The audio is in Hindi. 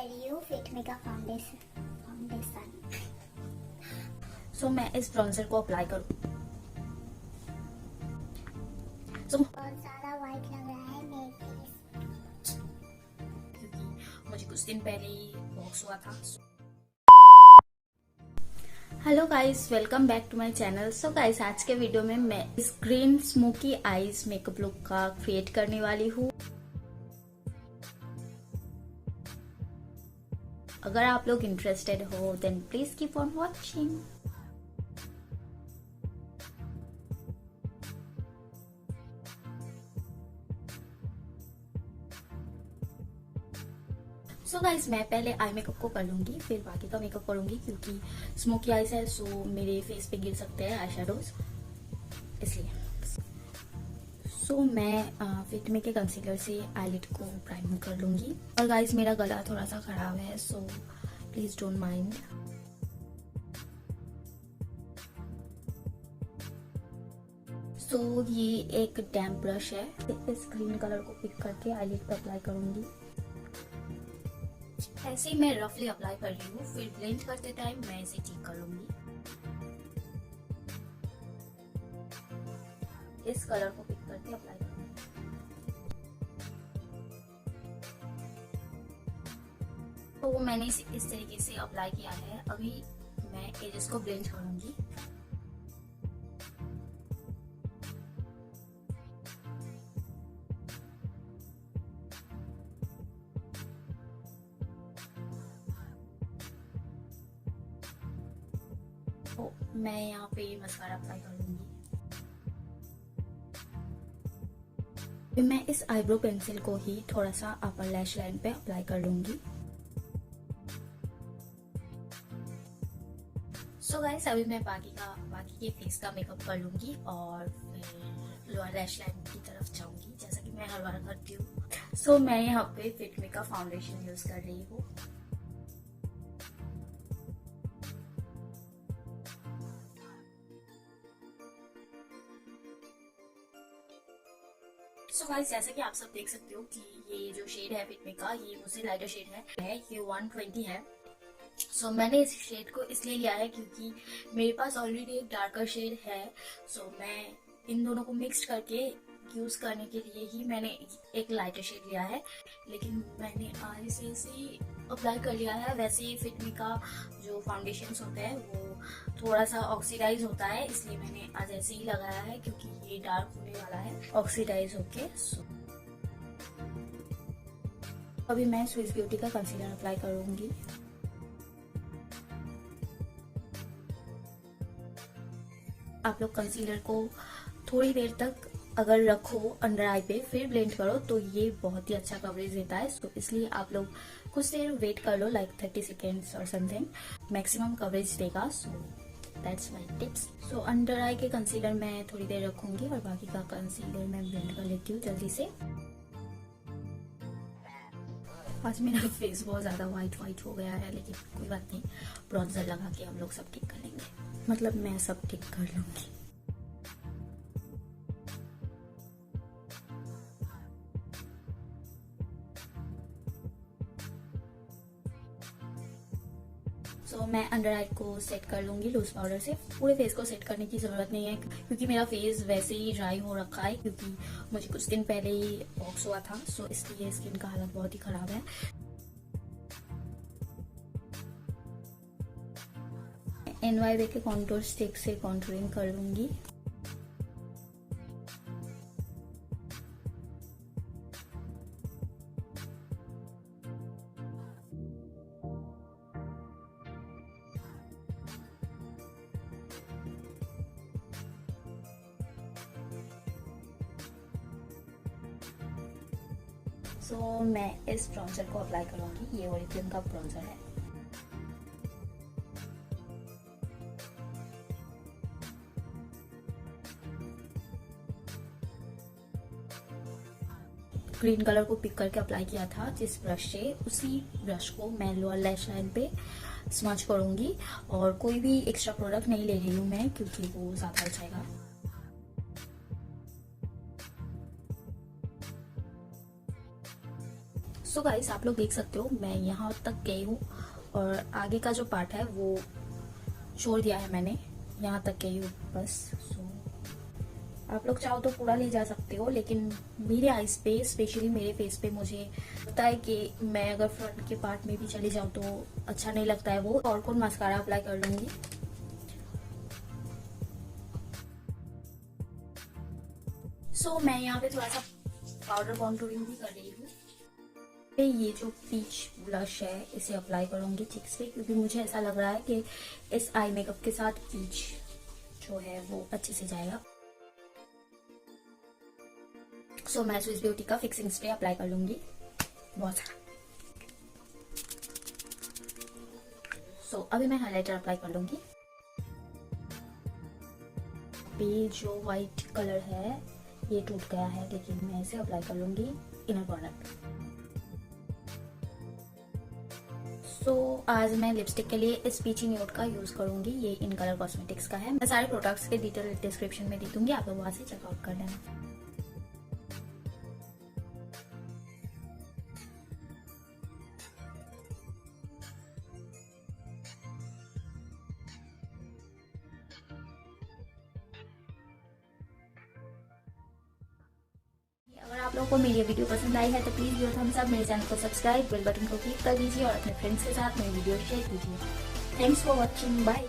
कर रही हूँ फिट मेकअप फाउंडेशन। सो मैं इस ब्राउन्जर को अप्लाई करूँ। बहुत सारा वाइट लग रहा है मेरे फेस, क्योंकि मुझे कुछ दिन पहले ही बॉक्स हुआ था। Hello guys, welcome back to my channel. So guys, आज के वीडियो में मैं इस green smoky eyes makeup look का क्रिएट करने वाली हूँ। अगर आप लोग इंटरेस्टेड हो then please keep on watching. So guys, मैं पहले आई मेकअप को कर लूंगी, फिर बाकी का मेकअप करूंगी, क्योंकि स्मोकी आईज है सो मेरे फेस पे गिर सकते हैं आई शेडोज, इसलिए। सो मैं फिट मे के कंसीलर से आईलिड को प्राइम कर लूंगी। और गाइस, मेरा गला थोड़ा सा खराब है सो प्लीज डोंट माइंड। सो ये एक डैम्प ब्रश है, इस ग्रीन कलर को पिक करके आईलिड पे अप्लाई करूंगी। ऐसे ही मैं रफली अप्लाई कर रही हूँ, फिर ब्लेंड करते टाइम मैं इसे ठीक कर लूंगी। इस कलर को पिक करके अप्लाई करूंगी। तो मैंने इसे इस तरीके से अप्लाई किया है। अभी मैं एजेस को ब्लेंड करूंगी। तो मैं यहाँ पे मस्कारा अप्लाई कर लूंगी। फिर मैं इस आईब्रो पेंसिल को ही थोड़ा सा अपर लैश लाइन पे अप्लाई कर लूंगी। सो गाइस, अभी मैं बाकी के फेस का मेकअप कर लूंगी और फिर लोअर लैश लाइन की तरफ जाऊंगी, जैसा कि मैं हर बार करती हूँ। सो मैं यहाँ पे फिट मे का फाउंडेशन यूज कर रही हूँ। सो गाइस, जैसा कि आप सब देख सकते हो कि ये जो शेड है फिट मे का, ये मुझसे लाइटर शेड है, ये 120 है। सो मैंने इस शेड को इसलिए लिया है क्योंकि मेरे पास ऑलरेडी एक डार्कर शेड है। सो मैं इन दोनों को मिक्स करके यूज करने के लिए ही मैंने एक लाइटर शेड लिया है। लेकिन मैंने आज इसे अप्लाई कर लिया है। वैसे ही फिट मे का जो फाउंडेशन होता है वो थोड़ा सा ऑक्सीडाइज होता है, इसलिए मैंने आज ऐसे ही लगाया है क्योंकि ये डार्क होने वाला है ऑक्सीडाइज होके। सो अभी मैं स्विस ब्यूटी का कंसीलर अप्लाई करूंगी। आप लोग कंसीलर को थोड़ी देर तक अगर रखो अंडर आई पे, फिर ब्लेंड करो तो ये बहुत ही अच्छा कवरेज देता है। तो इसलिए आप लोग कुछ देर वेट कर लो, लाइक 30 सेकेंड्स और समथिंग, मैक्सिमम कवरेज देगा। So that's my tips. So under eye के कंसीलर मैं थोड़ी देर रखूंगी और बाकी का कंसीलर मैं ब्लेंड कर लेती हूँ जल्दी से। आज मेरा फेस बहुत ज्यादा वाइट हो गया है, लेकिन कोई बात नहीं, ब्रॉन्जर लगा के हम लोग सब ठीक कर लेंगे। मतलब मैं सब ठीक कर लूंगी। सो मैं अंडर आई को सेट कर लूंगी लूज पाउडर से। पूरे फेस को सेट करने की जरूरत नहीं है क्योंकि मेरा फेस वैसे ही ड्राई हो रखा है, क्योंकि मुझे कुछ दिन पहले ही बॉक्स हुआ था। सो इसलिए स्किन का हालत बहुत ही खराब है। NYB के कॉन्टूर स्टिक से कॉन्टूरिंग कर लूंगी। सो मैं इस ब्राउन्जर को अप्लाई करूंगी। ये ओरिजिन का ब्राउन्जर है। ग्रीन कलर को पिक करके अप्लाई किया था जिस ब्रश से, उसी ब्रश को मैं लोअर लैश लाइन पे स्मच करूंगी। और कोई भी एक्स्ट्रा प्रोडक्ट नहीं ले रही हूँ मैं, क्योंकि वो ज्यादा हो जाएगा। सो गाइस, आप लोग देख सकते हो मैं यहाँ तक गई हूँ और आगे का जो पार्ट है वो छोड़ दिया है मैंने, यहाँ तक गई हूँ बस। सो आप लोग चाहो तो पूरा ले जा सकते हो, लेकिन मेरे आईज पे, स्पेशली मेरे फेस पे, मुझे लगता है कि मैं अगर फ्रंट के पार्ट में भी चली जाऊँ तो अच्छा नहीं लगता है वो। और कौन मास्कारा अप्लाई कर लूंगी। सो मैं यहाँ पे थोड़ा सा पाउडर कॉन्टूरिंग भी कर रही हूँ। ये जो पीच ब्लश है इसे अप्लाई करूंगी चिक्स पे, क्योंकि मुझे ऐसा लग रहा है कि इस आई मेकअप के साथ पीच जो है वो अच्छे से जाएगा। सो मैं स्विस ब्यूटी का फिक्सिंग स्प्रे अप्लाई कर लूंगी बहुत सारा। सो अभी मैं हाइलाइटर अप्लाई कर लूंगी। ये जो व्हाइट कलर है ये टूट गया है, लेकिन मैं इसे अप्लाई कर लूंगी इनर कॉर्नर पे। सो आज मैं लिपस्टिक के लिए इस पीची न्यूड का यूज करूंगी। ये इन कलर कॉस्मेटिक्स का है। मैं सारे प्रोडक्ट्स के डिटेल डिस्क्रिप्शन में दे दूंगी, आप लोग वहां से चेकआउट कर लेना। अगर आप लोगों को मेरी वीडियो पसंद आई है तो प्लीज गिव थम्स अप, मेरे चैनल को सब्सक्राइब, बेल बटन को क्लिक कर दीजिए और अपने फ्रेंड्स के साथ मेरी वीडियो शेयर कीजिए। Thanks for watching, bye.